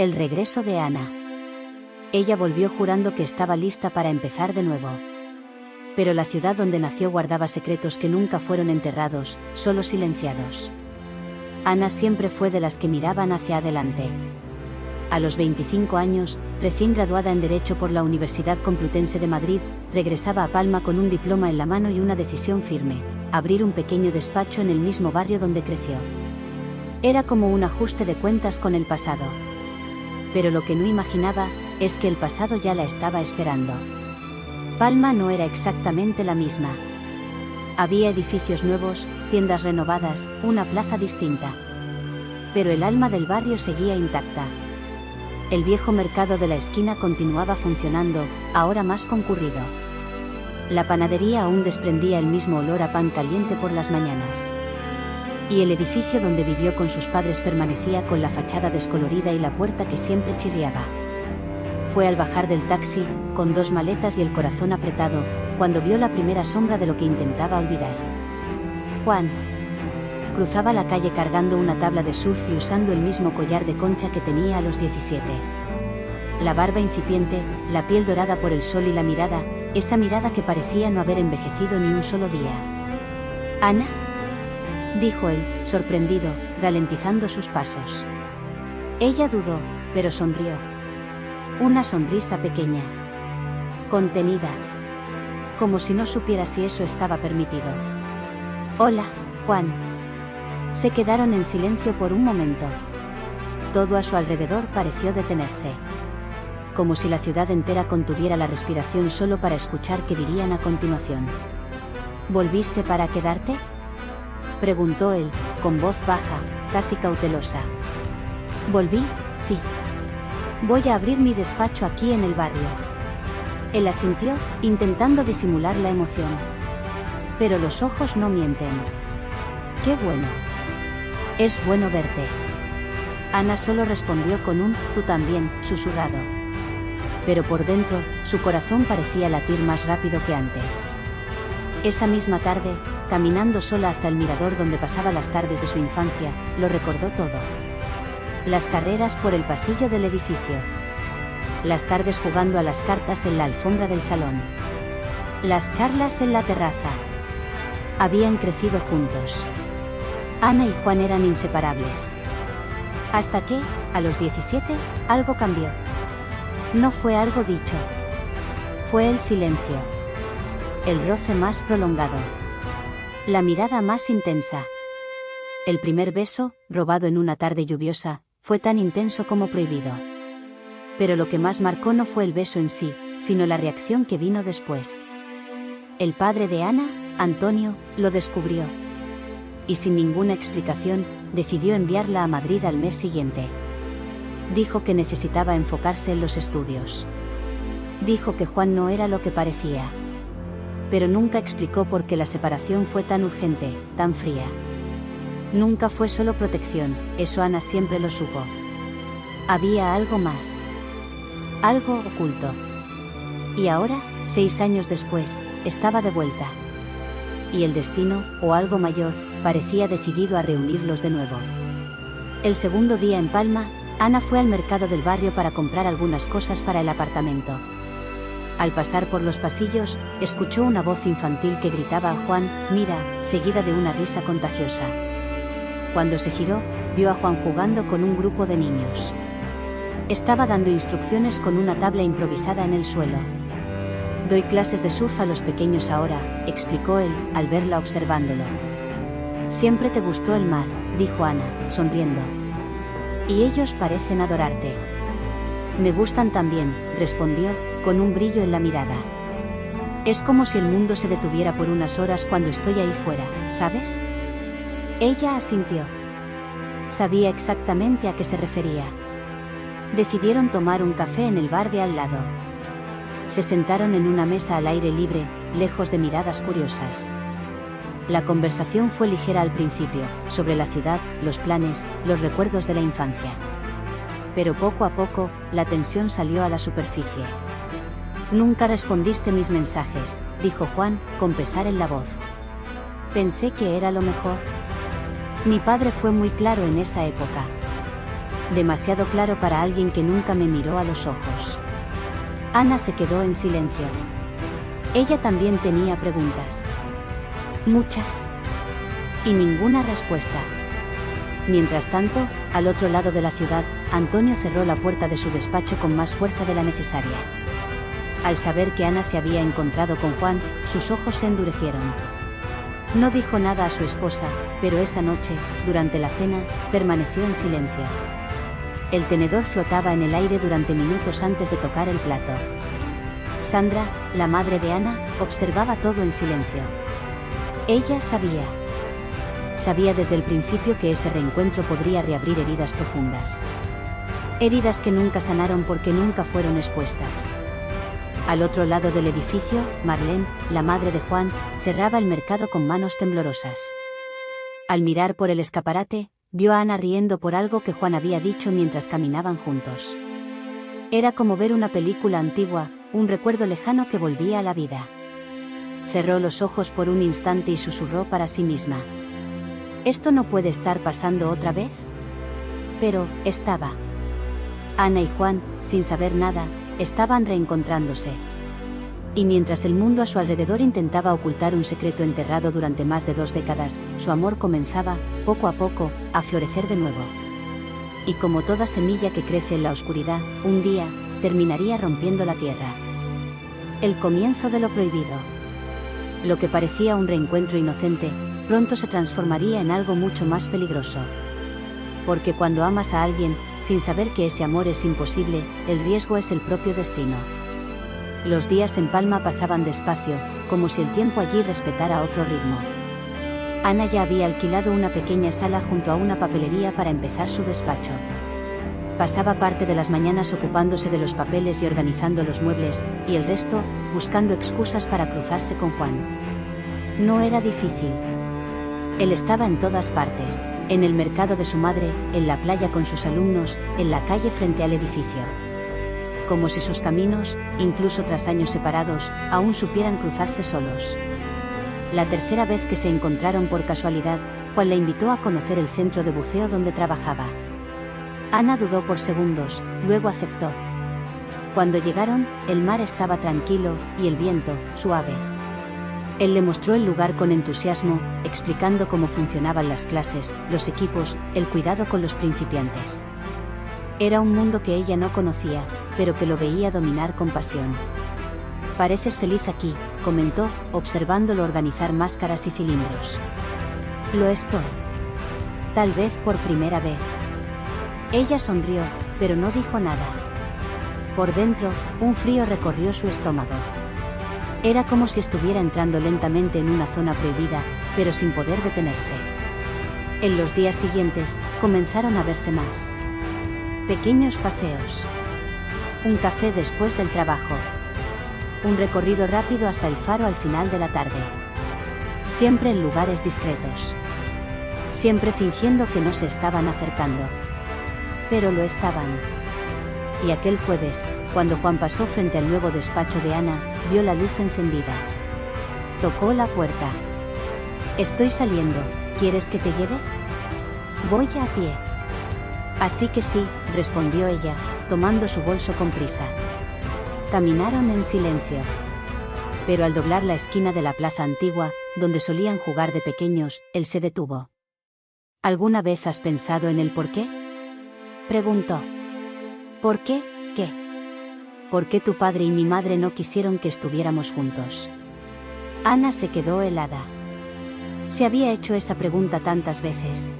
El regreso de Ana. Ella volvió jurando que estaba lista para empezar de nuevo. Pero la ciudad donde nació guardaba secretos que nunca fueron enterrados, solo silenciados. Ana siempre fue de las que miraban hacia adelante. A los 25 años, recién graduada en Derecho por la Universidad Complutense de Madrid, regresaba a Palma con un diploma en la mano y una decisión firme: abrir un pequeño despacho en el mismo barrio donde creció. Era como un ajuste de cuentas con el pasado. Pero lo que no imaginaba es que el pasado ya la estaba esperando. Palma no era exactamente la misma. Había edificios nuevos, tiendas renovadas, una plaza distinta. Pero el alma del barrio seguía intacta. El viejo mercado de la esquina continuaba funcionando, ahora más concurrido. La panadería aún desprendía el mismo olor a pan caliente por las mañanas. Y el edificio donde vivió con sus padres permanecía con la fachada descolorida y la puerta que siempre chirriaba. Fue al bajar del taxi, con 2 maletas y el corazón apretado, cuando vio la primera sombra de lo que intentaba olvidar. Juan. Cruzaba la calle cargando una tabla de surf y usando el mismo collar de concha que tenía a los 17. La barba incipiente, la piel dorada por el sol y la mirada, esa mirada que parecía no haber envejecido ni un solo día. «¿Ana?», dijo él, sorprendido, ralentizando sus pasos. Ella dudó, pero sonrió. Una sonrisa pequeña, contenida, como si no supiera si eso estaba permitido. «Hola, Juan». Se quedaron en silencio por un momento. Todo a su alrededor pareció detenerse. Como si la ciudad entera contuviera la respiración solo para escuchar qué dirían a continuación. «¿Volviste para quedarte?», preguntó él, con voz baja, casi cautelosa. «Volví, sí. Voy a abrir mi despacho aquí en el barrio». Él asintió, intentando disimular la emoción. Pero los ojos no mienten. «Qué bueno. Es bueno verte». Ana solo respondió con un «tú también», susurrado. Pero por dentro, su corazón parecía latir más rápido que antes. Esa misma tarde, caminando sola hasta el mirador donde pasaba las tardes de su infancia, lo recordó todo. Las carreras por el pasillo del edificio. Las tardes jugando a las cartas en la alfombra del salón. Las charlas en la terraza. Habían crecido juntos. Ana y Juan eran inseparables. Hasta que, a los 17, algo cambió. No fue algo dicho. Fue el silencio. El roce más prolongado. La mirada más intensa. El primer beso, robado en una tarde lluviosa, fue tan intenso como prohibido. Pero lo que más marcó no fue el beso en sí, sino la reacción que vino después. El padre de Ana, Antonio, lo descubrió. Y sin ninguna explicación, decidió enviarla a Madrid al mes siguiente. Dijo que necesitaba enfocarse en los estudios. Dijo que Juan no era lo que parecía. Pero nunca explicó por qué la separación fue tan urgente, tan fría. Nunca fue solo protección, eso Ana siempre lo supo. Había algo más. Algo oculto. Y ahora, 6 años después, estaba de vuelta. Y el destino, o algo mayor, parecía decidido a reunirlos de nuevo. El segundo día en Palma, Ana fue al mercado del barrio para comprar algunas cosas para el apartamento. Al pasar por los pasillos, escuchó una voz infantil que gritaba a Juan, «Mira», seguida de una risa contagiosa. Cuando se giró, vio a Juan jugando con un grupo de niños. Estaba dando instrucciones con una tabla improvisada en el suelo. «Doy clases de surf a los pequeños ahora», explicó él, al verla observándolo. «Siempre te gustó el mar», dijo Ana, sonriendo. «Y ellos parecen adorarte». «Me gustan también», respondió, con un brillo en la mirada. «Es como si el mundo se detuviera por unas horas cuando estoy ahí fuera, ¿sabes?». Ella asintió. Sabía exactamente a qué se refería. Decidieron tomar un café en el bar de al lado. Se sentaron en una mesa al aire libre, lejos de miradas curiosas. La conversación fue ligera al principio, sobre la ciudad, los planes, los recuerdos de la infancia. Pero poco a poco, la tensión salió a la superficie. «Nunca respondiste mis mensajes», dijo Juan, con pesar en la voz. «Pensé que era lo mejor. Mi padre fue muy claro en esa época. demasiado claro para alguien que nunca me miró a los ojos. Ana se quedó en silencio. Ella también tenía preguntas. Muchas. Y ninguna respuesta. Mientras tanto, al otro lado de la ciudad, Antonio cerró la puerta de su despacho con más fuerza de la necesaria. Al saber que Ana se había encontrado con Juan, sus ojos se endurecieron. No dijo nada a su esposa, pero esa noche, durante la cena, permaneció en silencio. El tenedor flotaba en el aire durante minutos antes de tocar el plato. Sandra, la madre de Ana, observaba todo en silencio. Ella sabía. Sabía desde el principio que ese reencuentro podría reabrir heridas profundas. Heridas que nunca sanaron porque nunca fueron expuestas. Al otro lado del edificio, Marlene, la madre de Juan, cerraba el mercado con manos temblorosas. Al mirar por el escaparate, vio a Ana riendo por algo que Juan había dicho mientras caminaban juntos. Era como ver una película antigua, un recuerdo lejano que volvía a la vida. Cerró los ojos por un instante y susurró para sí misma: ¿esto no puede estar pasando otra vez? Pero, estaba. Ana y Juan, sin saber nada, estaban reencontrándose. Y mientras el mundo a su alrededor intentaba ocultar un secreto enterrado durante más de 2 décadas, su amor comenzaba, poco a poco, a florecer de nuevo. Y como toda semilla que crece en la oscuridad, un día, terminaría rompiendo la tierra. El comienzo de lo prohibido. Lo que parecía un reencuentro inocente, pronto se transformaría en algo mucho más peligroso. Porque cuando amas a alguien, sin saber que ese amor es imposible, el riesgo es el propio destino. Los días en Palma pasaban despacio, como si el tiempo allí respetara otro ritmo. Ana ya había alquilado una pequeña sala junto a una papelería para empezar su despacho. Pasaba parte de las mañanas ocupándose de los papeles y organizando los muebles, y el resto, buscando excusas para cruzarse con Juan. No era difícil. Él estaba en todas partes, en el mercado de su madre, en la playa con sus alumnos, en la calle frente al edificio. Como si sus caminos, incluso tras años separados, aún supieran cruzarse solos. La tercera vez que se encontraron por casualidad, Juan la invitó a conocer el centro de buceo donde trabajaba. Ana dudó por segundos, luego aceptó. Cuando llegaron, el mar estaba tranquilo, y el viento, suave. Él le mostró el lugar con entusiasmo, explicando cómo funcionaban las clases, los equipos, el cuidado con los principiantes. Era un mundo que ella no conocía, pero que lo veía dominar con pasión. «Pareces feliz aquí», comentó, observándolo organizar máscaras y cilindros. «Lo estoy. Tal vez por primera vez». Ella sonrió, pero no dijo nada. Por dentro, un frío recorrió su estómago. Era como si estuviera entrando lentamente en una zona prohibida, pero sin poder detenerse. En los días siguientes, comenzaron a verse más. Pequeños paseos. Un café después del trabajo. Un recorrido rápido hasta el faro al final de la tarde. Siempre en lugares discretos. Siempre fingiendo que no se estaban acercando. Pero lo estaban. Y aquel jueves, cuando Juan pasó frente al nuevo despacho de Ana, vio la luz encendida. Tocó la puerta. «Estoy saliendo, ¿quieres que te lleve?» «Voy a pie». «Así que sí», respondió ella, tomando su bolso con prisa. Caminaron en silencio. Pero al doblar la esquina de la plaza antigua, donde solían jugar de pequeños, él se detuvo. «¿Alguna vez has pensado en el por qué?», preguntó. «¿Por qué? ¿Qué? ¿Por qué tu padre y mi madre no quisieron que estuviéramos juntos?» Ana se quedó helada. Se había hecho esa pregunta tantas veces.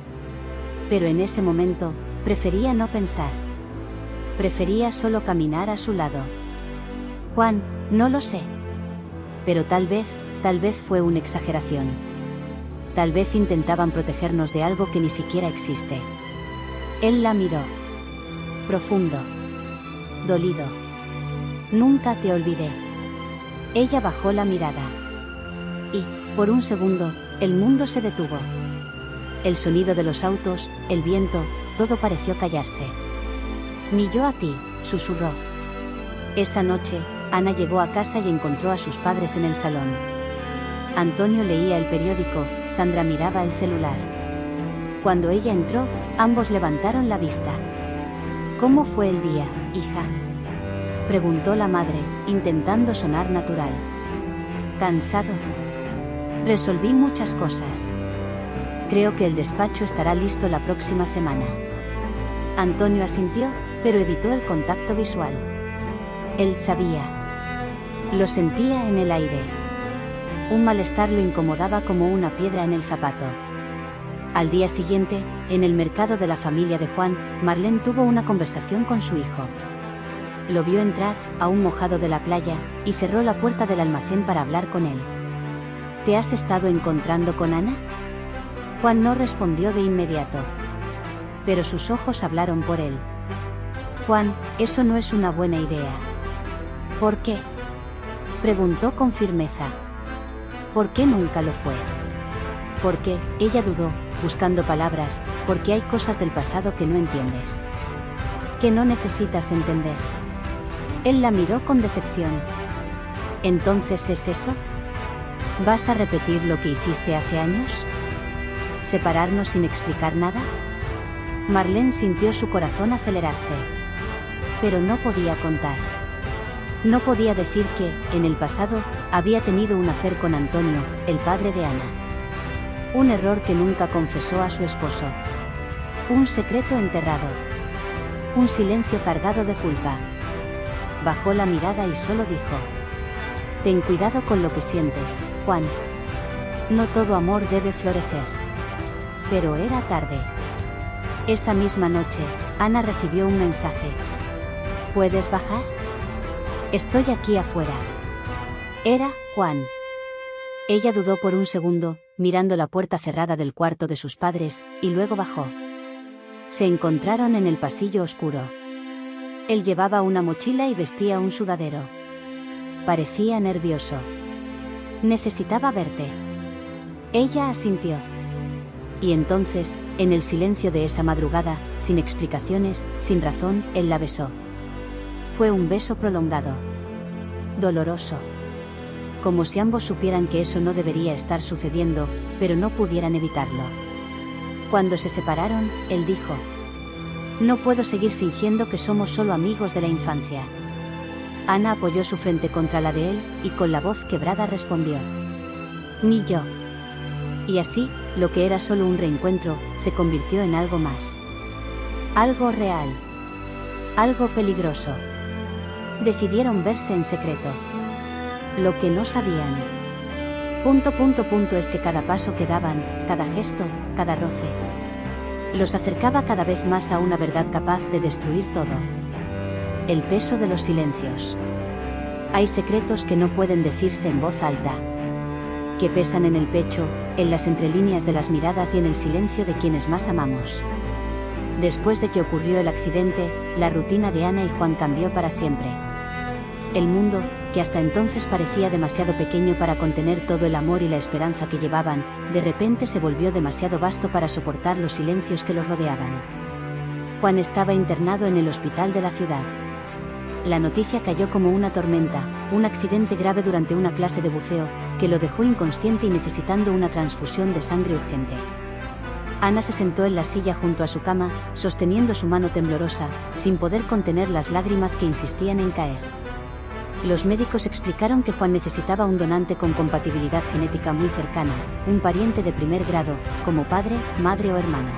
Pero en ese momento, prefería no pensar. Prefería solo caminar a su lado. «Juan, no lo sé. Pero tal vez fue una exageración. Tal vez intentaban protegernos de algo que ni siquiera existe». Él la miró. Profundo. Dolido. «Nunca te olvidé». Ella bajó la mirada. Y, por un segundo, el mundo se detuvo. El sonido de los autos, el viento, todo pareció callarse. «Ni yo a ti», susurró. Esa noche, Ana llegó a casa y encontró a sus padres en el salón. Antonio leía el periódico, Sandra miraba el celular. Cuando ella entró, ambos levantaron la vista. ¿Cómo fue el día, hija?, preguntó la madre, intentando sonar natural. Cansado. Resolví muchas cosas. Creo que el despacho estará listo la próxima semana. Antonio asintió, pero evitó el contacto visual. Él sabía. Lo sentía en el aire. Un malestar lo incomodaba como una piedra en el zapato. Al día siguiente, en el mercado de la familia de Juan, Marlene tuvo una conversación con su hijo. Lo vio entrar, aún mojado de la playa, y cerró la puerta del almacén para hablar con él. ¿Te has estado encontrando con Ana? Juan no respondió de inmediato. Pero sus ojos hablaron por él. Juan, eso no es una buena idea. ¿Por qué?, preguntó con firmeza. ¿Por qué nunca lo fue? ¿Por qué? Ella dudó, buscando palabras, porque hay cosas del pasado que no entiendes. Que no necesitas entender. Él la miró con decepción. ¿Entonces es eso? ¿Vas a repetir lo que hiciste hace años? ¿Separarnos sin explicar nada? Marlene sintió su corazón acelerarse. Pero no podía contar. No podía decir que, en el pasado, había tenido un affair con Antonio, el padre de Ana. Un error que nunca confesó a su esposo. Un secreto enterrado. Un silencio cargado de culpa. Bajó la mirada y solo dijo: ten cuidado con lo que sientes, Juan. No todo amor debe florecer. Pero era tarde. Esa misma noche, Ana recibió un mensaje. ¿Puedes bajar? Estoy aquí afuera. Era Juan. Ella dudó por un segundo, mirando la puerta cerrada del cuarto de sus padres, y luego bajó. Se encontraron en el pasillo oscuro. Él llevaba una mochila y vestía un sudadero. Parecía nervioso. Necesitaba verte. Ella asintió. Y entonces, en el silencio de esa madrugada, sin explicaciones, sin razón, él la besó. Fue un beso prolongado. Doloroso. Como si ambos supieran que eso no debería estar sucediendo, pero no pudieran evitarlo. Cuando se separaron, él dijo: no puedo seguir fingiendo que somos solo amigos de la infancia. Ana apoyó su frente contra la de él, y con la voz quebrada respondió: ni yo. Y así, lo que era solo un reencuentro, se convirtió en algo más. Algo real. Algo peligroso. Decidieron verse en secreto. Lo que no sabían. Es que cada paso que daban, cada gesto, cada roce, los acercaba cada vez más a una verdad capaz de destruir todo. El peso de los silencios. Hay secretos que no pueden decirse en voz alta. Que pesan en el pecho, en las entrelíneas de las miradas y en el silencio de quienes más amamos. Después de que ocurrió el accidente, la rutina de Ana y Juan cambió para siempre. El mundo, que hasta entonces parecía demasiado pequeño para contener todo el amor y la esperanza que llevaban, de repente se volvió demasiado vasto para soportar los silencios que los rodeaban. Juan estaba internado en el hospital de la ciudad. La noticia cayó como una tormenta, un accidente grave durante una clase de buceo, que lo dejó inconsciente y necesitando una transfusión de sangre urgente. Ana se sentó en la silla junto a su cama, sosteniendo su mano temblorosa, sin poder contener las lágrimas que insistían en caer. Los médicos explicaron que Juan necesitaba un donante con compatibilidad genética muy cercana, un pariente de primer grado, como padre, madre o hermano.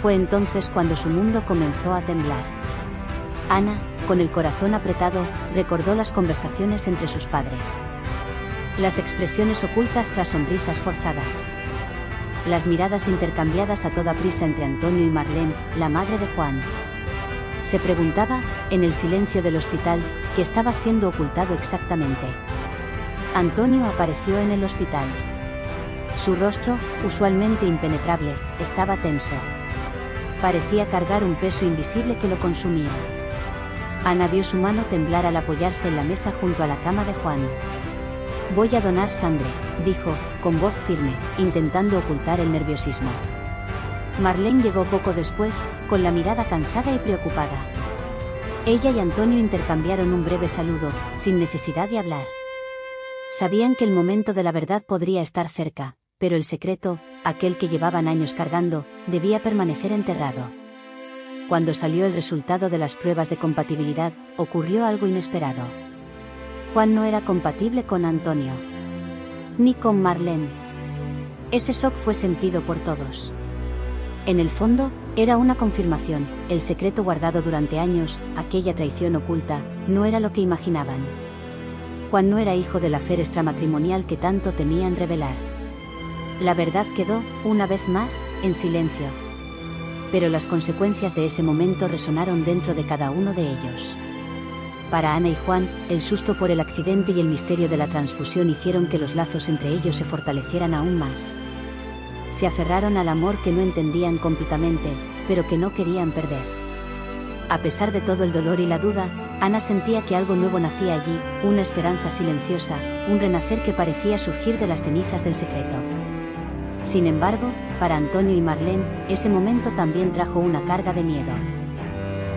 Fue entonces cuando su mundo comenzó a temblar. Ana, con el corazón apretado, recordó las conversaciones entre sus padres. Las expresiones ocultas tras sonrisas forzadas. Las miradas intercambiadas a toda prisa entre Antonio y Marlene, la madre de Juan. Se preguntaba, en el silencio del hospital, qué estaba siendo ocultado exactamente. Antonio apareció en el hospital. Su rostro, usualmente impenetrable, estaba tenso. Parecía cargar un peso invisible que lo consumía. Ana vio su mano temblar al apoyarse en la mesa junto a la cama de Juan. Voy a donar sangre, dijo, con voz firme, intentando ocultar el nerviosismo. Marlene llegó poco después, con la mirada cansada y preocupada. Ella y Antonio intercambiaron un breve saludo, sin necesidad de hablar. Sabían que el momento de la verdad podría estar cerca, pero el secreto, aquel que llevaban años cargando, debía permanecer enterrado. cuando salió el resultado de las pruebas de compatibilidad, ocurrió algo inesperado. Juan no era compatible con Antonio, ni con Marlene. Ese shock fue sentido por todos. En el fondo, era una confirmación, el secreto guardado durante años, aquella traición oculta, no era lo que imaginaban. Juan no era hijo del affair extramatrimonial que tanto temían revelar. La verdad quedó, una vez más, en silencio. Pero las consecuencias de ese momento resonaron dentro de cada uno de ellos. Para Ana y Juan, el susto por el accidente y el misterio de la transfusión hicieron que los lazos entre ellos se fortalecieran aún más. Se aferraron al amor que no entendían completamente, pero que no querían perder. A pesar de todo el dolor y la duda, Ana sentía que algo nuevo nacía allí, una esperanza silenciosa, un renacer que parecía surgir de las cenizas del secreto. Sin embargo, para Antonio y Marlene, ese momento también trajo una carga de miedo.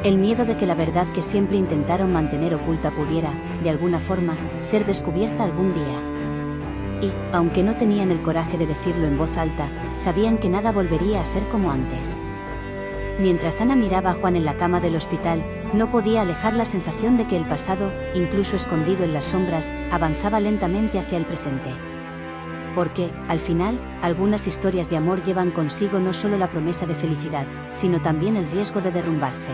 El miedo de que la verdad que siempre intentaron mantener oculta pudiera, de alguna forma, ser descubierta algún día. Y, aunque no tenían el coraje de decirlo en voz alta, sabían que nada volvería a ser como antes. Mientras Ana miraba a Juan en la cama del hospital, no podía alejar la sensación de que el pasado, incluso escondido en las sombras, avanzaba lentamente hacia el presente. Porque, al final, algunas historias de amor llevan consigo no solo la promesa de felicidad, sino también el riesgo de derrumbarse.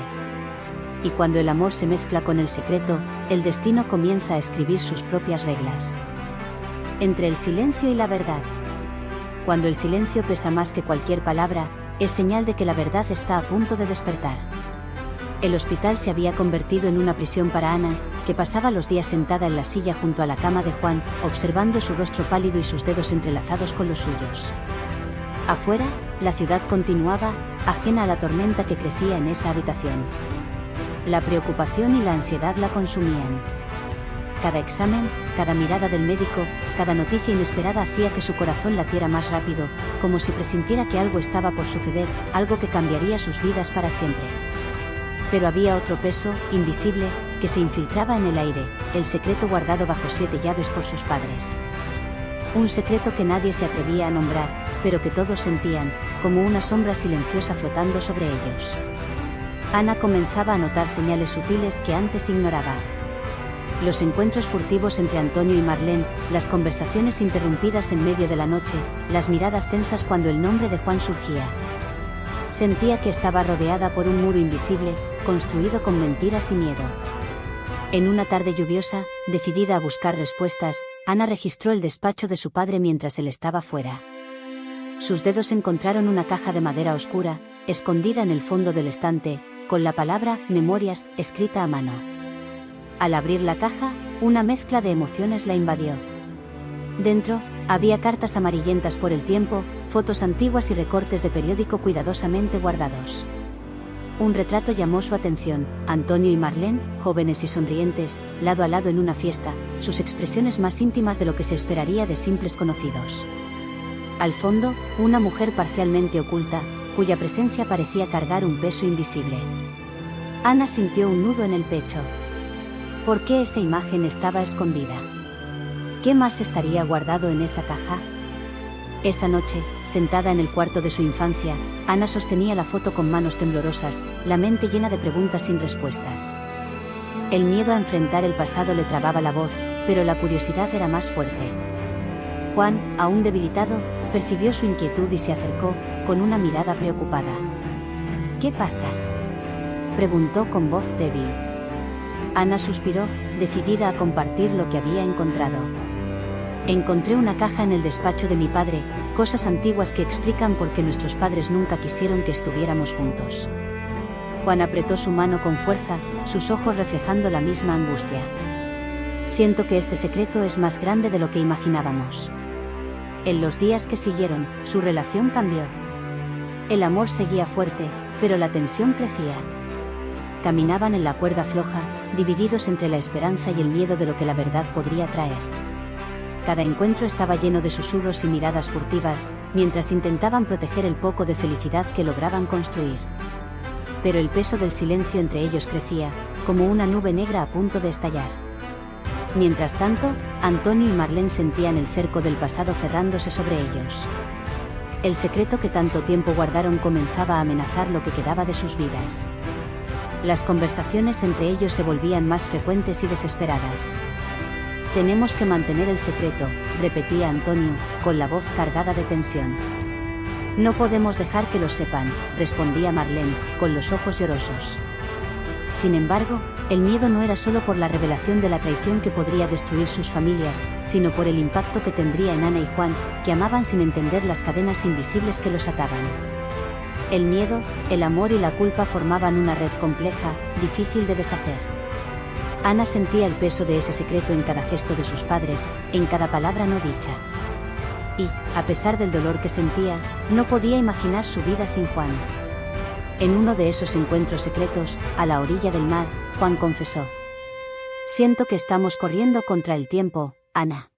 Y cuando el amor se mezcla con el secreto, el destino comienza a escribir sus propias reglas. Entre el silencio y la verdad. Cuando el silencio pesa más que cualquier palabra, es señal de que la verdad está a punto de despertar. El hospital se había convertido en una prisión para Ana, que pasaba los días sentada en la silla junto a la cama de Juan, observando su rostro pálido y sus dedos entrelazados con los suyos. Afuera, la ciudad continuaba, ajena a la tormenta que crecía en esa habitación. La preocupación y la ansiedad la consumían. Cada examen, cada mirada del médico, cada noticia inesperada hacía que su corazón latiera más rápido, como si presintiera que algo estaba por suceder, algo que cambiaría sus vidas para siempre. Pero había otro peso, invisible, que se infiltraba en el aire, el secreto guardado bajo 7 llaves por sus padres. Un secreto que nadie se atrevía a nombrar, pero que todos sentían, como una sombra silenciosa flotando sobre ellos. Ana comenzaba a notar señales sutiles que antes ignoraba. Los encuentros furtivos entre Antonio y Marlene, las conversaciones interrumpidas en medio de la noche, las miradas tensas cuando el nombre de Juan surgía. Sentía que estaba rodeada por un muro invisible, construido con mentiras y miedo. En una tarde lluviosa, decidida a buscar respuestas, Ana registró el despacho de su padre mientras él estaba fuera. Sus dedos encontraron una caja de madera oscura, escondida en el fondo del estante, con la palabra «Memorias» escrita a mano. Al abrir la caja, una mezcla de emociones la invadió. Dentro, había cartas amarillentas por el tiempo, fotos antiguas y recortes de periódico cuidadosamente guardados. Un retrato llamó su atención: Antonio y Marlene, jóvenes y sonrientes, lado a lado en una fiesta, sus expresiones más íntimas de lo que se esperaría de simples conocidos. Al fondo, una mujer parcialmente oculta, cuya presencia parecía cargar un peso invisible. Ana sintió un nudo en el pecho. ¿Por qué esa imagen estaba escondida? ¿Qué más estaría guardado en esa caja? Esa noche, sentada en el cuarto de su infancia, Ana sostenía la foto con manos temblorosas, la mente llena de preguntas sin respuestas. El miedo a enfrentar el pasado le trababa la voz, pero la curiosidad era más fuerte. Juan, aún debilitado, percibió su inquietud y se acercó, con una mirada preocupada. ¿Qué pasa?, preguntó con voz débil. Ana suspiró, decidida a compartir lo que había encontrado. Encontré una caja en el despacho de mi padre, cosas antiguas que explican por qué nuestros padres nunca quisieron que estuviéramos juntos. Juan apretó su mano con fuerza, sus ojos reflejando la misma angustia. Siento que este secreto es más grande de lo que imaginábamos. En los días que siguieron, su relación cambió. El amor seguía fuerte, pero la tensión crecía. Caminaban en la cuerda floja, divididos entre la esperanza y el miedo de lo que la verdad podría traer. Cada encuentro estaba lleno de susurros y miradas furtivas, mientras intentaban proteger el poco de felicidad que lograban construir. Pero el peso del silencio entre ellos crecía, como una nube negra a punto de estallar. Mientras tanto, Antonio y Marlene sentían el cerco del pasado cerrándose sobre ellos. El secreto que tanto tiempo guardaron comenzaba a amenazar lo que quedaba de sus vidas. Las conversaciones entre ellos se volvían más frecuentes y desesperadas. «Tenemos que mantener el secreto», repetía Antonio, con la voz cargada de tensión. «No podemos dejar que lo sepan», respondía Marlene, con los ojos llorosos. Sin embargo, el miedo no era solo por la revelación de la traición que podría destruir sus familias, sino por el impacto que tendría en Ana y Juan, que amaban sin entender las cadenas invisibles que los ataban. El miedo, el amor y la culpa formaban una red compleja, difícil de deshacer. Ana sentía el peso de ese secreto en cada gesto de sus padres, en cada palabra no dicha. Y, a pesar del dolor que sentía, no podía imaginar su vida sin Juan. En uno de esos encuentros secretos, a la orilla del mar, Juan confesó: «Siento que estamos corriendo contra el tiempo, Ana».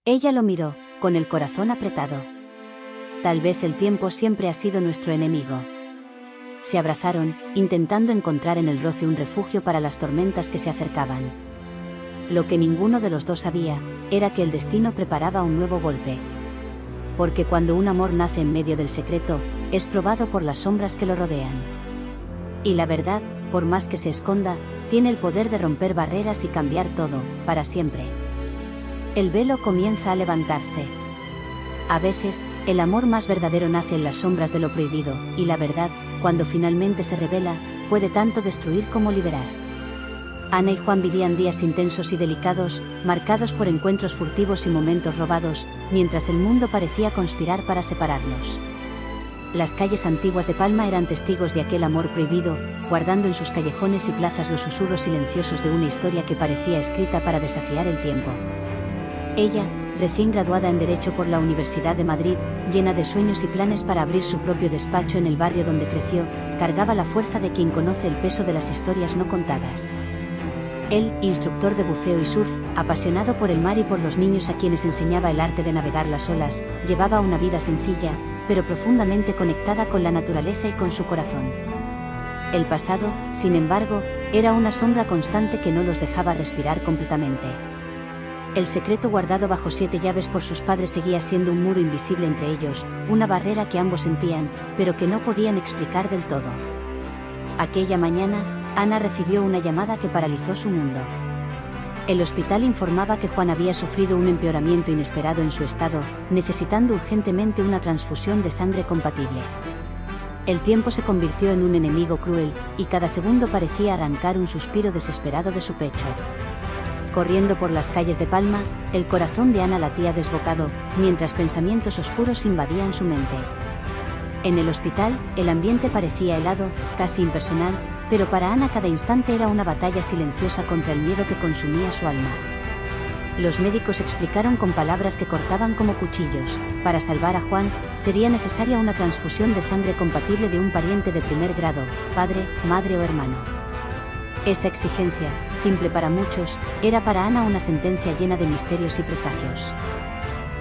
Ella lo miró, con el corazón apretado. «Tal vez el tiempo siempre ha sido nuestro enemigo». Se abrazaron, intentando encontrar en el roce un refugio para las tormentas que se acercaban. Lo que ninguno de los dos sabía, era que el destino preparaba un nuevo golpe. Porque cuando un amor nace en medio del secreto, es probado por las sombras que lo rodean. Y la verdad, por más que se esconda, tiene el poder de romper barreras y cambiar todo, para siempre. El velo comienza a levantarse. A veces, el amor más verdadero nace en las sombras de lo prohibido, y la verdad, cuando finalmente se revela, puede tanto destruir como liberar. Ana y Juan vivían días intensos y delicados, marcados por encuentros furtivos y momentos robados, mientras el mundo parecía conspirar para separarlos. Las calles antiguas de Palma eran testigos de aquel amor prohibido, guardando en sus callejones y plazas los susurros silenciosos de una historia que parecía escrita para desafiar el tiempo. Ella, recién graduada en Derecho por la Universidad de Madrid, llena de sueños y planes para abrir su propio despacho en el barrio donde creció, cargaba la fuerza de quien conoce el peso de las historias no contadas. Él, instructor de buceo y surf, apasionado por el mar y por los niños a quienes enseñaba el arte de navegar las olas, llevaba una vida sencilla, pero profundamente conectada con la naturaleza y con su corazón. El pasado, sin embargo, era una sombra constante que no los dejaba respirar completamente. El secreto guardado bajo 7 llaves por sus padres seguía siendo un muro invisible entre ellos, una barrera que ambos sentían, pero que no podían explicar del todo. Aquella mañana, Ana recibió una llamada que paralizó su mundo. El hospital informaba que Juan había sufrido un empeoramiento inesperado en su estado, necesitando urgentemente una transfusión de sangre compatible. El tiempo se convirtió en un enemigo cruel, y cada segundo parecía arrancar un suspiro desesperado de su pecho. Corriendo por las calles de Palma, el corazón de Ana latía desbocado, mientras pensamientos oscuros invadían su mente. En el hospital, el ambiente parecía helado, casi impersonal, pero para Ana cada instante era una batalla silenciosa contra el miedo que consumía su alma. Los médicos explicaron con palabras que cortaban como cuchillos: para salvar a Juan, sería necesaria una transfusión de sangre compatible de un pariente de primer grado, padre, madre o hermano. Esa exigencia, simple para muchos, era para Ana una sentencia llena de misterios y presagios.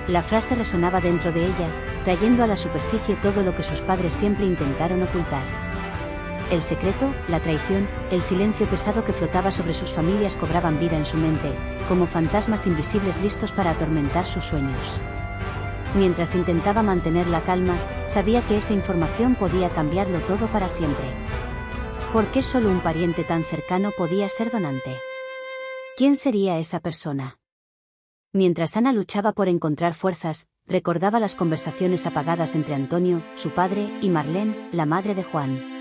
La frase resonaba dentro de ella, trayendo a la superficie todo lo que sus padres siempre intentaron ocultar. El secreto, la traición, el silencio pesado que flotaba sobre sus familias cobraban vida en su mente, como fantasmas invisibles listos para atormentar sus sueños. Mientras intentaba mantener la calma, sabía que esa información podía cambiarlo todo para siempre. ¿Por qué solo un pariente tan cercano podía ser donante? ¿Quién sería esa persona? Mientras Ana luchaba por encontrar fuerzas, recordaba las conversaciones apagadas entre Antonio, su padre, y Marlene, la madre de Juan.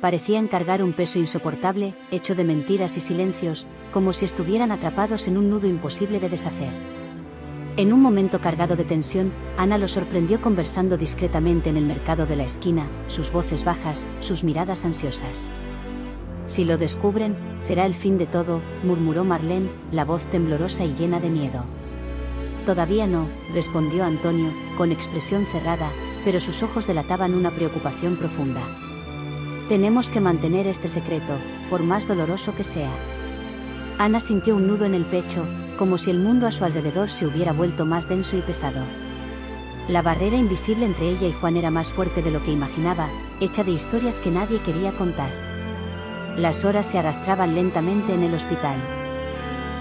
Parecían cargar un peso insoportable, hecho de mentiras y silencios, como si estuvieran atrapados en un nudo imposible de deshacer. En un momento cargado de tensión, Ana lo sorprendió conversando discretamente en el mercado de la esquina, sus voces bajas, sus miradas ansiosas. «Si lo descubren, será el fin de todo», murmuró Marlene, la voz temblorosa y llena de miedo. «Todavía no», respondió Antonio, con expresión cerrada, pero sus ojos delataban una preocupación profunda. «Tenemos que mantener este secreto, por más doloroso que sea». Ana sintió un nudo en el pecho, como si el mundo a su alrededor se hubiera vuelto más denso y pesado. La barrera invisible entre ella y Juan era más fuerte de lo que imaginaba, hecha de historias que nadie quería contar. Las horas se arrastraban lentamente en el hospital.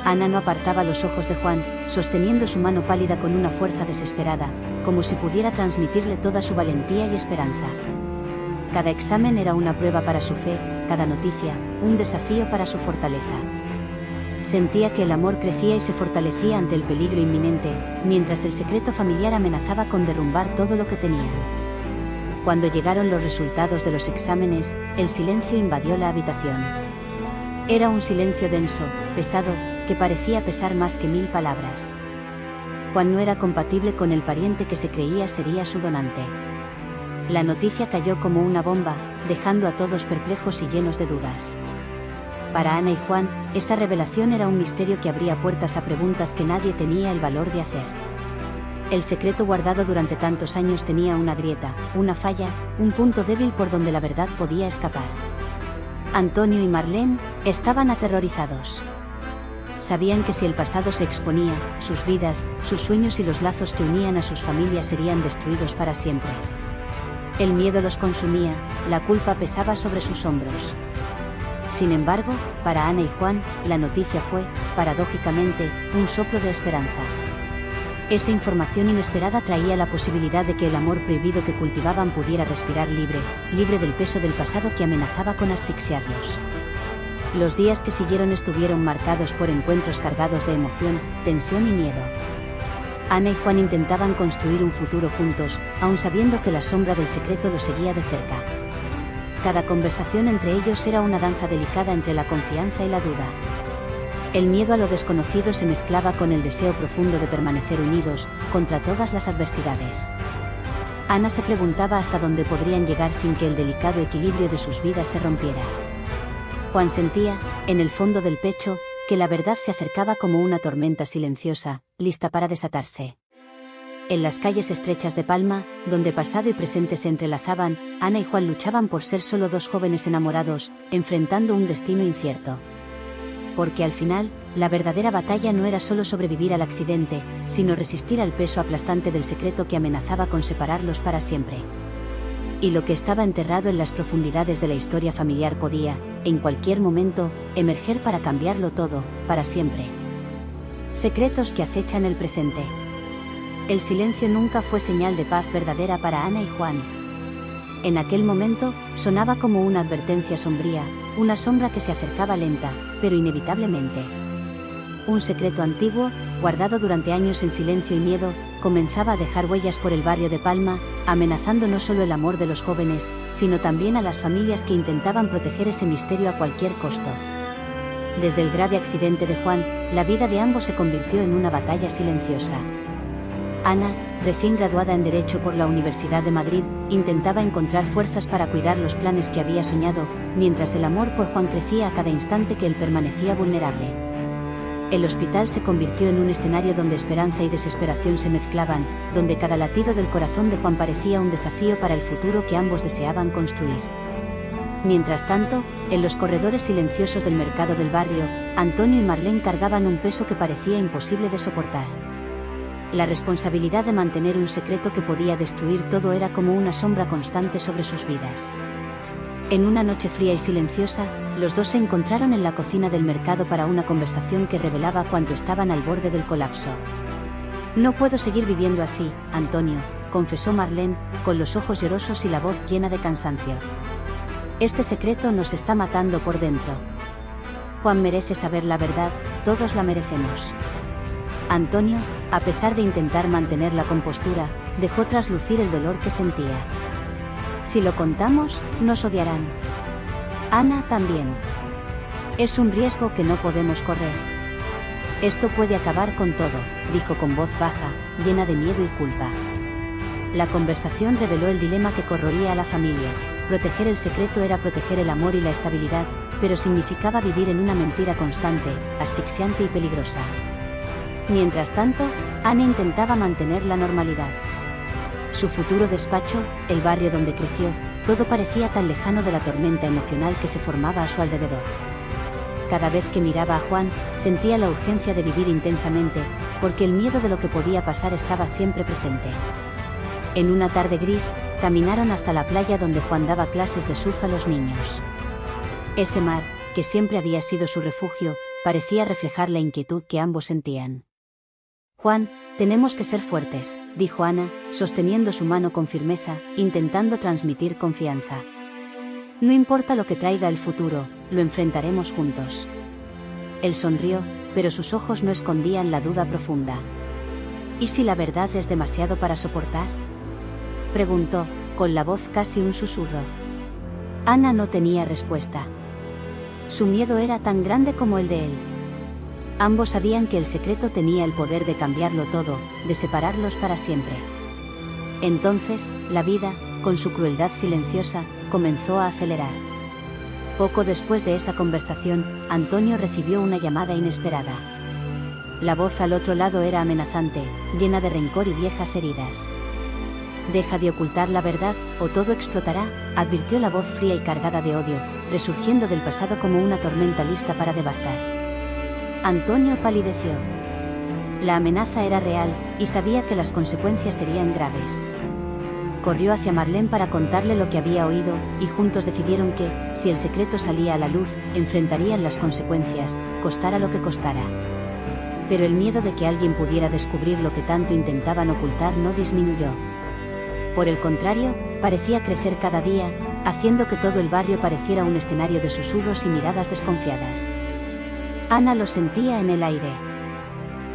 Ana no apartaba los ojos de Juan, sosteniendo su mano pálida con una fuerza desesperada, como si pudiera transmitirle toda su valentía y esperanza. Cada examen era una prueba para su fe, cada noticia, un desafío para su fortaleza. Sentía que el amor crecía y se fortalecía ante el peligro inminente, mientras el secreto familiar amenazaba con derrumbar todo lo que tenían. Cuando llegaron los resultados de los exámenes, el silencio invadió la habitación. Era un silencio denso, pesado, que parecía pesar más que 1000 palabras. Juan no era compatible con el pariente que se creía sería su donante. La noticia cayó como una bomba, dejando a todos perplejos y llenos de dudas. Para Ana y Juan, esa revelación era un misterio que abría puertas a preguntas que nadie tenía el valor de hacer. El secreto guardado durante tantos años tenía una grieta, una falla, un punto débil por donde la verdad podía escapar. Antonio y Marlene estaban aterrorizados. Sabían que si el pasado se exponía, sus vidas, sus sueños y los lazos que unían a sus familias serían destruidos para siempre. El miedo los consumía, la culpa pesaba sobre sus hombros. Sin embargo, para Ana y Juan, la noticia fue, paradójicamente, un soplo de esperanza. Esa información inesperada traía la posibilidad de que el amor prohibido que cultivaban pudiera respirar libre del peso del pasado que amenazaba con asfixiarlos. Los días que siguieron estuvieron marcados por encuentros cargados de emoción, tensión y miedo. Ana y Juan intentaban construir un futuro juntos, aun sabiendo que la sombra del secreto los seguía de cerca. Cada conversación entre ellos era una danza delicada entre la confianza y la duda. El miedo a lo desconocido se mezclaba con el deseo profundo de permanecer unidos, contra todas las adversidades. Ana se preguntaba hasta dónde podrían llegar sin que el delicado equilibrio de sus vidas se rompiera. Juan sentía, en el fondo del pecho, que la verdad se acercaba como una tormenta silenciosa, lista para desatarse. En las calles estrechas de Palma, donde pasado y presente se entrelazaban, Ana y Juan luchaban por ser solo dos jóvenes enamorados, enfrentando un destino incierto. Porque al final, la verdadera batalla no era solo sobrevivir al accidente, sino resistir al peso aplastante del secreto que amenazaba con separarlos para siempre. Y lo que estaba enterrado en las profundidades de la historia familiar podía, en cualquier momento, emerger para cambiarlo todo, para siempre. Secretos que acechan el presente. El silencio nunca fue señal de paz verdadera para Ana y Juan. En aquel momento, sonaba como una advertencia sombría, una sombra que se acercaba lenta, pero inevitablemente. Un secreto antiguo, guardado durante años en silencio y miedo, comenzaba a dejar huellas por el barrio de Palma, amenazando no solo el amor de los jóvenes, sino también a las familias que intentaban proteger ese misterio a cualquier costo. Desde el grave accidente de Juan, la vida de ambos se convirtió en una batalla silenciosa. Ana, recién graduada en Derecho por la Universidad de Madrid, intentaba encontrar fuerzas para cuidar los planes que había soñado, mientras el amor por Juan crecía a cada instante que él permanecía vulnerable. El hospital se convirtió en un escenario donde esperanza y desesperación se mezclaban, donde cada latido del corazón de Juan parecía un desafío para el futuro que ambos deseaban construir. Mientras tanto, en los corredores silenciosos del mercado del barrio, Antonio y Marlene cargaban un peso que parecía imposible de soportar. La responsabilidad de mantener un secreto que podía destruir todo era como una sombra constante sobre sus vidas. En una noche fría y silenciosa, los dos se encontraron en la cocina del mercado para una conversación que revelaba cuánto estaban al borde del colapso. «No puedo seguir viviendo así, Antonio», confesó Marlene, con los ojos llorosos y la voz llena de cansancio. «Este secreto nos está matando por dentro. Juan merece saber la verdad, todos la merecemos». Antonio, a pesar de intentar mantener la compostura, dejó traslucir el dolor que sentía. «Si lo contamos, nos odiarán. Ana también. Es un riesgo que no podemos correr. Esto puede acabar con todo», dijo con voz baja, llena de miedo y culpa. La conversación reveló el dilema que corroía a la familia. Proteger el secreto era proteger el amor y la estabilidad, pero significaba vivir en una mentira constante, asfixiante y peligrosa. Mientras tanto, Ana intentaba mantener la normalidad. Su futuro despacho, el barrio donde creció, todo parecía tan lejano de la tormenta emocional que se formaba a su alrededor. Cada vez que miraba a Juan, sentía la urgencia de vivir intensamente, porque el miedo de lo que podía pasar estaba siempre presente. En una tarde gris, caminaron hasta la playa donde Juan daba clases de surf a los niños. Ese mar, que siempre había sido su refugio, parecía reflejar la inquietud que ambos sentían. «Juan, tenemos que ser fuertes», dijo Ana, sosteniendo su mano con firmeza, intentando transmitir confianza. No importa lo que traiga el futuro, lo enfrentaremos juntos. Él sonrió, pero sus ojos no escondían la duda profunda. ¿Y si la verdad es demasiado para soportar?, preguntó, con la voz casi un susurro. Ana no tenía respuesta. Su miedo era tan grande como el de él. Ambos sabían que el secreto tenía el poder de cambiarlo todo, de separarlos para siempre. Entonces, la vida, con su crueldad silenciosa, comenzó a acelerar. Poco después de esa conversación, Antonio recibió una llamada inesperada. La voz al otro lado era amenazante, llena de rencor y viejas heridas. «Deja de ocultar la verdad, o todo explotará», advirtió la voz fría y cargada de odio, resurgiendo del pasado como una tormenta lista para devastar. Antonio palideció. La amenaza era real, y sabía que las consecuencias serían graves. Corrió hacia Marlene para contarle lo que había oído, y juntos decidieron que, si el secreto salía a la luz, enfrentarían las consecuencias, costara lo que costara. Pero el miedo de que alguien pudiera descubrir lo que tanto intentaban ocultar no disminuyó. Por el contrario, parecía crecer cada día, haciendo que todo el barrio pareciera un escenario de susurros y miradas desconfiadas. Ana lo sentía en el aire.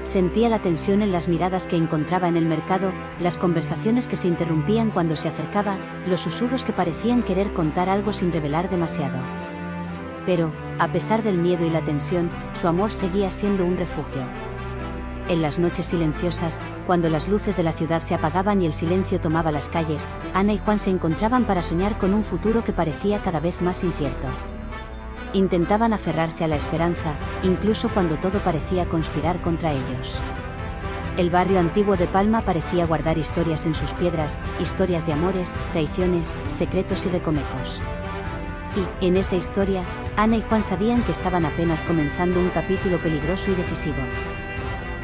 Sentía la tensión en las miradas que encontraba en el mercado, las conversaciones que se interrumpían cuando se acercaba, los susurros que parecían querer contar algo sin revelar demasiado. Pero, a pesar del miedo y la tensión, su amor seguía siendo un refugio. En las noches silenciosas, cuando las luces de la ciudad se apagaban y el silencio tomaba las calles, Ana y Juan se encontraban para soñar con un futuro que parecía cada vez más incierto. Intentaban aferrarse a la esperanza, incluso cuando todo parecía conspirar contra ellos. El barrio antiguo de Palma parecía guardar historias en sus piedras, historias de amores, traiciones, secretos y recovecos. Y, en esa historia, Ana y Juan sabían que estaban apenas comenzando un capítulo peligroso y decisivo.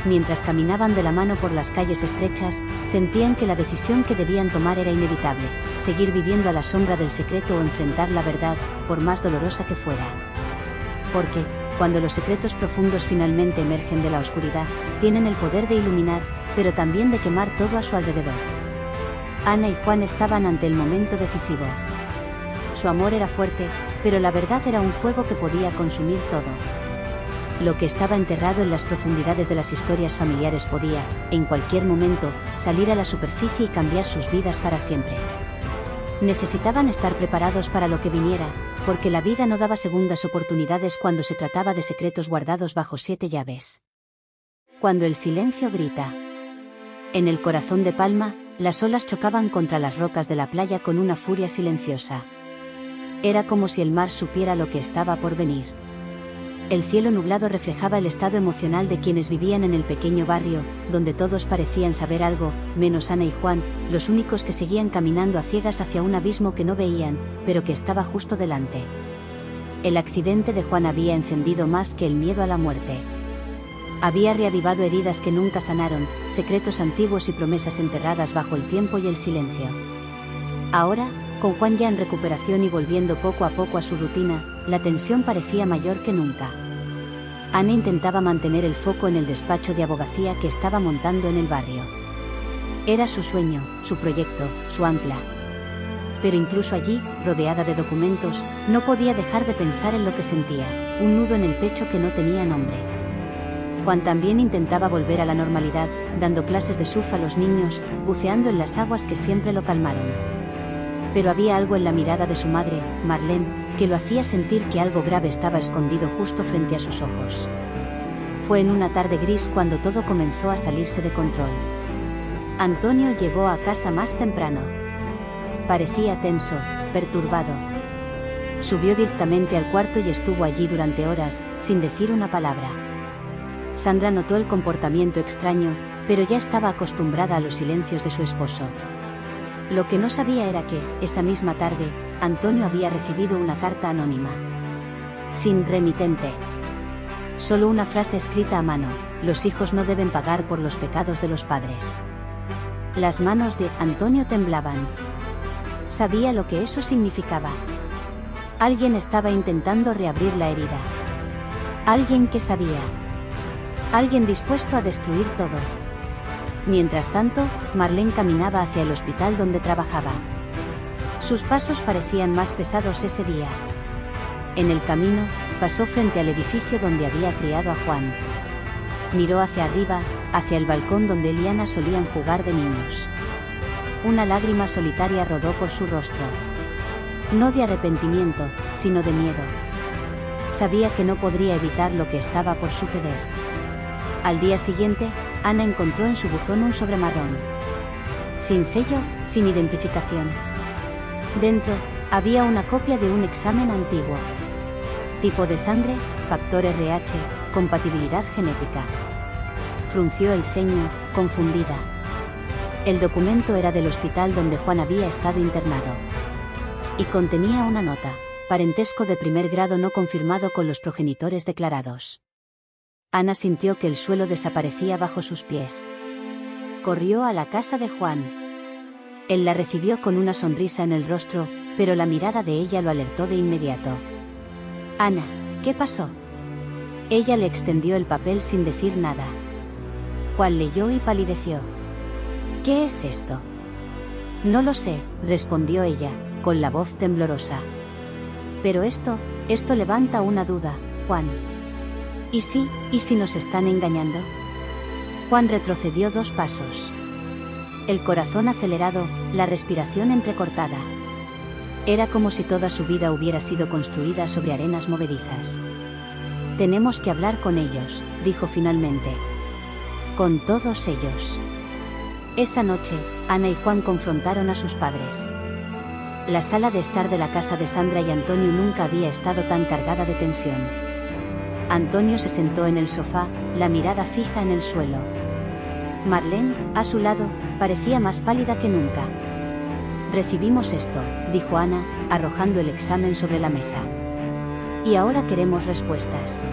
Mientras caminaban de la mano por las calles estrechas, sentían que la decisión que debían tomar era inevitable: seguir viviendo a la sombra del secreto o enfrentar la verdad, por más dolorosa que fuera. Porque, cuando los secretos profundos finalmente emergen de la oscuridad, tienen el poder de iluminar, pero también de quemar todo a su alrededor. Ana y Juan estaban ante el momento decisivo. Su amor era fuerte, pero la verdad era un fuego que podía consumir todo. Lo que estaba enterrado en las profundidades de las historias familiares podía, en cualquier momento, salir a la superficie y cambiar sus vidas para siempre. Necesitaban estar preparados para lo que viniera, porque la vida no daba segundas oportunidades cuando se trataba de secretos guardados bajo 7 llaves. Cuando el silencio grita. En el corazón de Palma, las olas chocaban contra las rocas de la playa con una furia silenciosa. Era como si el mar supiera lo que estaba por venir. El cielo nublado reflejaba el estado emocional de quienes vivían en el pequeño barrio, donde todos parecían saber algo, menos Ana y Juan, los únicos que seguían caminando a ciegas hacia un abismo que no veían, pero que estaba justo delante. El accidente de Juan había encendido más que el miedo a la muerte. Había reavivado heridas que nunca sanaron, secretos antiguos y promesas enterradas bajo el tiempo y el silencio. Ahora, con Juan ya en recuperación y volviendo poco a poco a su rutina, la tensión parecía mayor que nunca. Ana intentaba mantener el foco en el despacho de abogacía que estaba montando en el barrio. Era su sueño, su proyecto, su ancla. Pero incluso allí, rodeada de documentos, no podía dejar de pensar en lo que sentía, un nudo en el pecho que no tenía nombre. Juan también intentaba volver a la normalidad, dando clases de surf a los niños, buceando en las aguas que siempre lo calmaron. Pero había algo en la mirada de su madre, Marlene, que lo hacía sentir que algo grave estaba escondido justo frente a sus ojos. Fue en una tarde gris cuando todo comenzó a salirse de control. Antonio llegó a casa más temprano. Parecía tenso, perturbado. Subió directamente al cuarto y estuvo allí durante horas, sin decir una palabra. Sandra notó el comportamiento extraño, pero ya estaba acostumbrada a los silencios de su esposo. Lo que no sabía era que, esa misma tarde, Antonio había recibido una carta anónima. Sin remitente. Solo una frase escrita a mano: los hijos no deben pagar por los pecados de los padres. Las manos de Antonio temblaban. Sabía lo que eso significaba. Alguien estaba intentando reabrir la herida. Alguien que sabía. Alguien dispuesto a destruir todo. Mientras tanto, Marlene caminaba hacia el hospital donde trabajaba. Sus pasos parecían más pesados ese día. En el camino, pasó frente al edificio donde había criado a Juan. Miró hacia arriba, hacia el balcón donde él y Ana solían jugar de niños. Una lágrima solitaria rodó por su rostro. No de arrepentimiento, sino de miedo. Sabía que no podría evitar lo que estaba por suceder. Al día siguiente, Ana encontró en su buzón un sobre marrón. Sin sello, sin identificación. Dentro, había una copia de un examen antiguo. Tipo de sangre, factor RH, compatibilidad genética. Frunció el ceño, confundida. El documento era del hospital donde Juan había estado internado. Y contenía una nota: parentesco de primer grado no confirmado con los progenitores declarados. Ana sintió que el suelo desaparecía bajo sus pies. Corrió a la casa de Juan. Él la recibió con una sonrisa en el rostro, pero la mirada de ella lo alertó de inmediato. Ana, ¿qué pasó? Ella le extendió el papel sin decir nada. Juan leyó y palideció. ¿Qué es esto? No lo sé, respondió ella, con la voz temblorosa. Pero esto levanta una duda, Juan. ¿Y si nos están engañando? Juan retrocedió 2 pasos. El corazón acelerado, la respiración entrecortada. Era como si toda su vida hubiera sido construida sobre arenas movedizas. Tenemos que hablar con ellos, dijo finalmente. Con todos ellos. Esa noche, Ana y Juan confrontaron a sus padres. La sala de estar de la casa de Sandra y Antonio nunca había estado tan cargada de tensión. Antonio se sentó en el sofá, la mirada fija en el suelo. Marlene, a su lado, parecía más pálida que nunca. Recibimos esto, dijo Ana, arrojando el examen sobre la mesa. Y ahora queremos respuestas.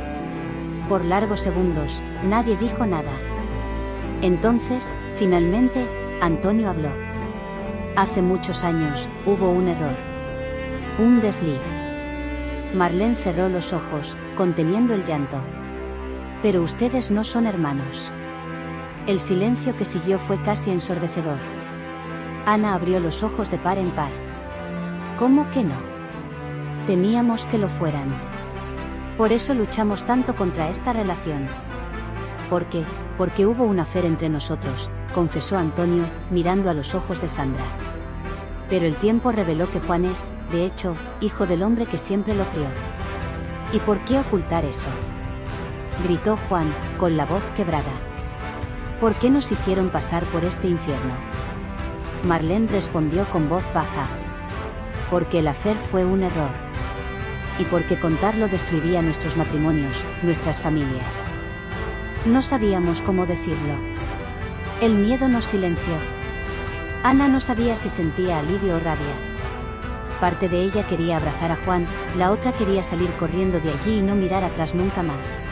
Por largos segundos, nadie dijo nada. Entonces, finalmente, Antonio habló. Hace muchos años, hubo un error. Un desliz. Marlene cerró los ojos, conteniendo el llanto. Pero ustedes no son hermanos. El silencio que siguió fue casi ensordecedor. Ana abrió los ojos de par en par. ¿Cómo que no? Temíamos que lo fueran. Por eso luchamos tanto contra esta relación. Porque hubo un affair entre nosotros, confesó Antonio, mirando a los ojos de Sandra. Pero el tiempo reveló que Juan es, de hecho, hijo del hombre que siempre lo crió. ¿Y por qué ocultar eso? Gritó Juan, con la voz quebrada. ¿Por qué nos hicieron pasar por este infierno? Marlene respondió con voz baja. Porque el affair fue un error. Y porque contarlo destruiría nuestros matrimonios, nuestras familias. No sabíamos cómo decirlo. El miedo nos silenció. Ana no sabía si sentía alivio o rabia. Parte de ella quería abrazar a Juan, la otra quería salir corriendo de allí y no mirar atrás nunca más.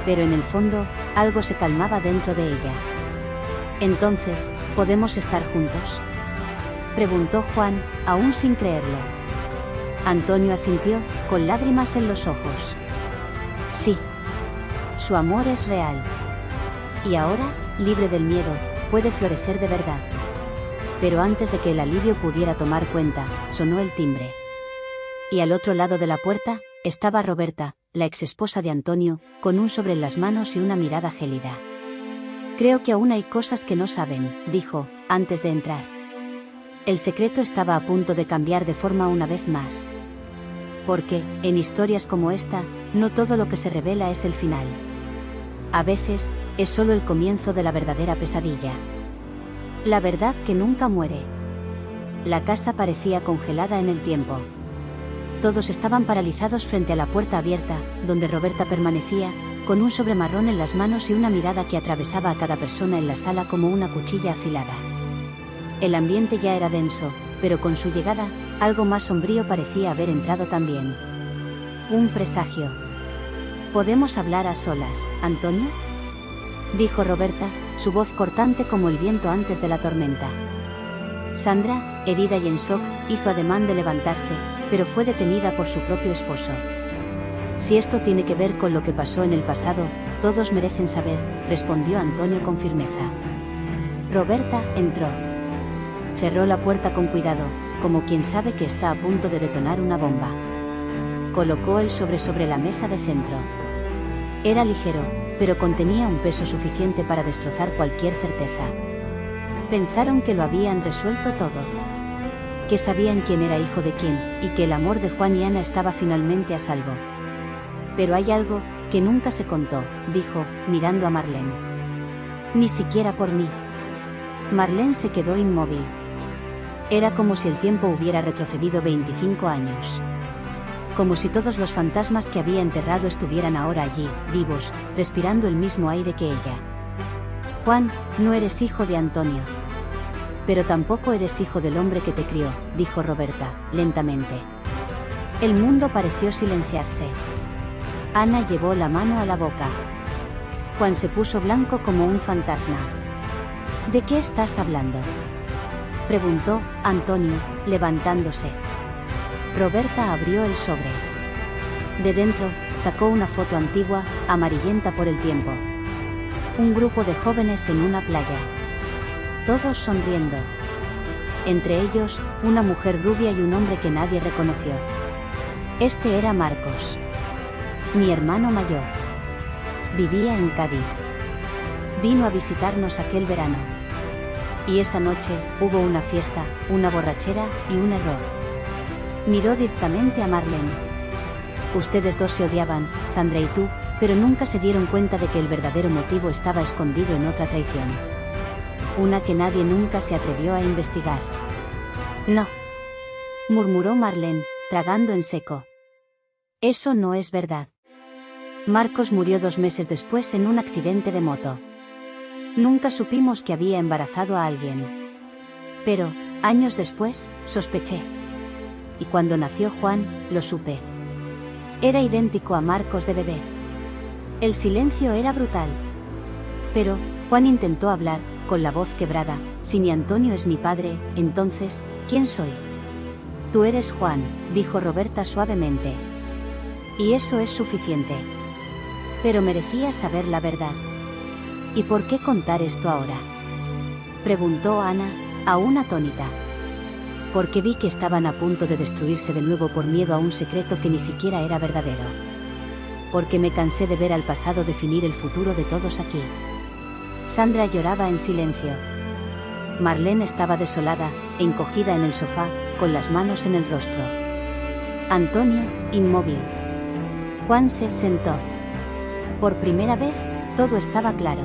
Pero en el fondo, algo se calmaba dentro de ella. Entonces, ¿podemos estar juntos?, preguntó Juan, aún sin creerlo. Antonio asintió, con lágrimas en los ojos. Sí. Su amor es real. Y ahora, libre del miedo, puede florecer de verdad. Pero antes de que el alivio pudiera tomar cuenta, sonó el timbre. Y al otro lado de la puerta, estaba Roberta, la exesposa de Antonio, con un sobre en las manos y una mirada gélida. Creo que aún hay cosas que no saben, dijo, antes de entrar. El secreto estaba a punto de cambiar de forma una vez más. Porque, en historias como esta, no todo lo que se revela es el final. A veces, es solo el comienzo de la verdadera pesadilla. La verdad que nunca muere. La casa parecía congelada en el tiempo. Todos estaban paralizados frente a la puerta abierta, donde Roberta permanecía, con un sobre marrón en las manos y una mirada que atravesaba a cada persona en la sala como una cuchilla afilada. El ambiente ya era denso, pero con su llegada, algo más sombrío parecía haber entrado también. Un presagio. ¿Podemos hablar a solas, Antonio?, dijo Roberta, su voz cortante como el viento antes de la tormenta. Sandra, herida y en shock, hizo ademán de levantarse, pero fue detenida por su propio esposo. Si esto tiene que ver con lo que pasó en el pasado, todos merecen saber, respondió Antonio con firmeza. Roberta entró. Cerró la puerta con cuidado, como quien sabe que está a punto de detonar una bomba. Colocó el sobre la mesa de centro. Era ligero, pero contenía un peso suficiente para destrozar cualquier certeza. Pensaron que lo habían resuelto todo. Que sabían quién era hijo de quién, y que el amor de Juan y Ana estaba finalmente a salvo. Pero hay algo que nunca se contó, dijo, mirando a Marlene. Ni siquiera por mí. Marlene se quedó inmóvil. Era como si el tiempo hubiera retrocedido 25 años. Como si todos los fantasmas que había enterrado estuvieran ahora allí, vivos, respirando el mismo aire que ella. Juan, no eres hijo de Antonio. Pero tampoco eres hijo del hombre que te crió, dijo Roberta, lentamente. El mundo pareció silenciarse. Ana llevó la mano a la boca. Juan se puso blanco como un fantasma. ¿De qué estás hablando?, preguntó Antonio, levantándose. Roberta abrió el sobre. De dentro, sacó una foto antigua, amarillenta por el tiempo. Un grupo de jóvenes en una playa. Todos sonriendo. Entre ellos, una mujer rubia y un hombre que nadie reconoció. Este era Marcos. Mi hermano mayor. Vivía en Cádiz. Vino a visitarnos aquel verano. Y esa noche, hubo una fiesta, una borrachera y un error. Miró directamente a Marlene. Ustedes dos se odiaban, Sandra y tú, pero nunca se dieron cuenta de que el verdadero motivo estaba escondido en otra traición. Una que nadie nunca se atrevió a investigar. No, murmuró Marlene, tragando en seco. Eso no es verdad. Marcos murió 2 meses después en un accidente de moto. Nunca supimos que había embarazado a alguien. Pero, años después, sospeché. Y cuando nació Juan, lo supe. Era idéntico a Marcos de bebé. El silencio era brutal. Pero, Juan intentó hablar, con la voz quebrada, si ni Antonio es mi padre, entonces, ¿quién soy? Tú eres Juan, dijo Roberta suavemente. Y eso es suficiente. Pero merecía saber la verdad. ¿Y por qué contar esto ahora?, preguntó Ana, aún atónita. Porque vi que estaban a punto de destruirse de nuevo por miedo a un secreto que ni siquiera era verdadero. Porque me cansé de ver al pasado definir el futuro de todos aquí. Sandra lloraba en silencio. Marlene estaba desolada, encogida en el sofá, con las manos en el rostro. Antonio, inmóvil. Juan se sentó. Por primera vez, todo estaba claro.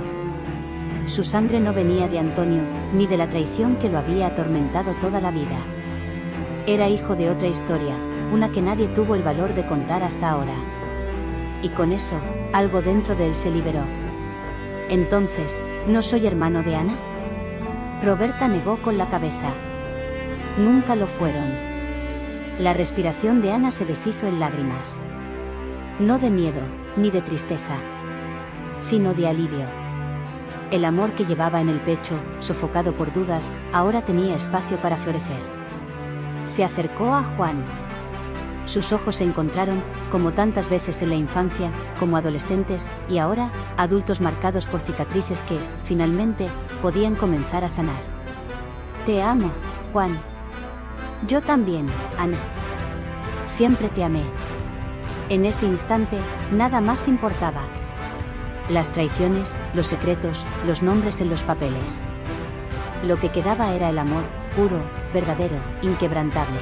Su sangre no venía de Antonio, ni de la traición que lo había atormentado toda la vida. Era hijo de otra historia, una que nadie tuvo el valor de contar hasta ahora. Y con eso, algo dentro de él se liberó. Entonces, ¿no soy hermano de Ana? Roberta negó con la cabeza. Nunca lo fueron. La respiración de Ana se deshizo en lágrimas. No de miedo, ni de tristeza, sino de alivio. El amor que llevaba en el pecho, sofocado por dudas, ahora tenía espacio para florecer. Se acercó a Juan. Sus ojos se encontraron, como tantas veces en la infancia, como adolescentes, y ahora, adultos marcados por cicatrices que, finalmente, podían comenzar a sanar. Te amo, Juan. Yo también, Ana. Siempre te amé. En ese instante, nada más importaba. Las traiciones, los secretos, los nombres en los papeles. Lo que quedaba era el amor, puro, verdadero, inquebrantable.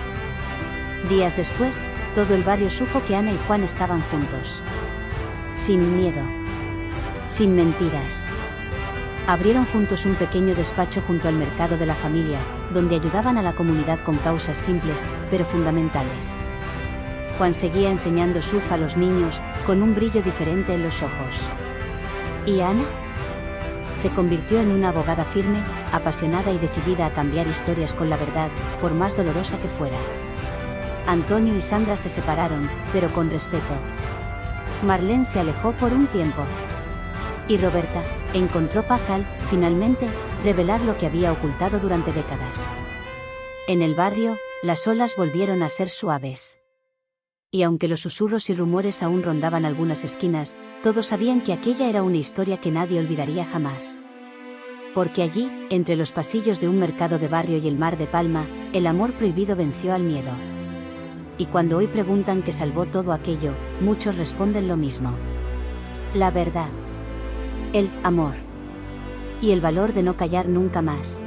Días después, todo el barrio supo que Ana y Juan estaban juntos. Sin miedo. Sin mentiras. Abrieron juntos un pequeño despacho junto al mercado de la familia, donde ayudaban a la comunidad con causas simples, pero fundamentales. Juan seguía enseñando surf a los niños, con un brillo diferente en los ojos. ¿Y Ana? Se convirtió en una abogada firme, apasionada y decidida a cambiar historias con la verdad, por más dolorosa que fuera. Antonio y Sandra se separaron, pero con respeto. Marlene se alejó por un tiempo. Y Roberta encontró paz al, finalmente, revelar lo que había ocultado durante décadas. En el barrio, las olas volvieron a ser suaves. Y aunque los susurros y rumores aún rondaban algunas esquinas, todos sabían que aquella era una historia que nadie olvidaría jamás. Porque allí, entre los pasillos de un mercado de barrio y el mar de Palma, el amor prohibido venció al miedo. Y cuando hoy preguntan qué salvó todo aquello, muchos responden lo mismo. La verdad. El amor. Y el valor de no callar nunca más.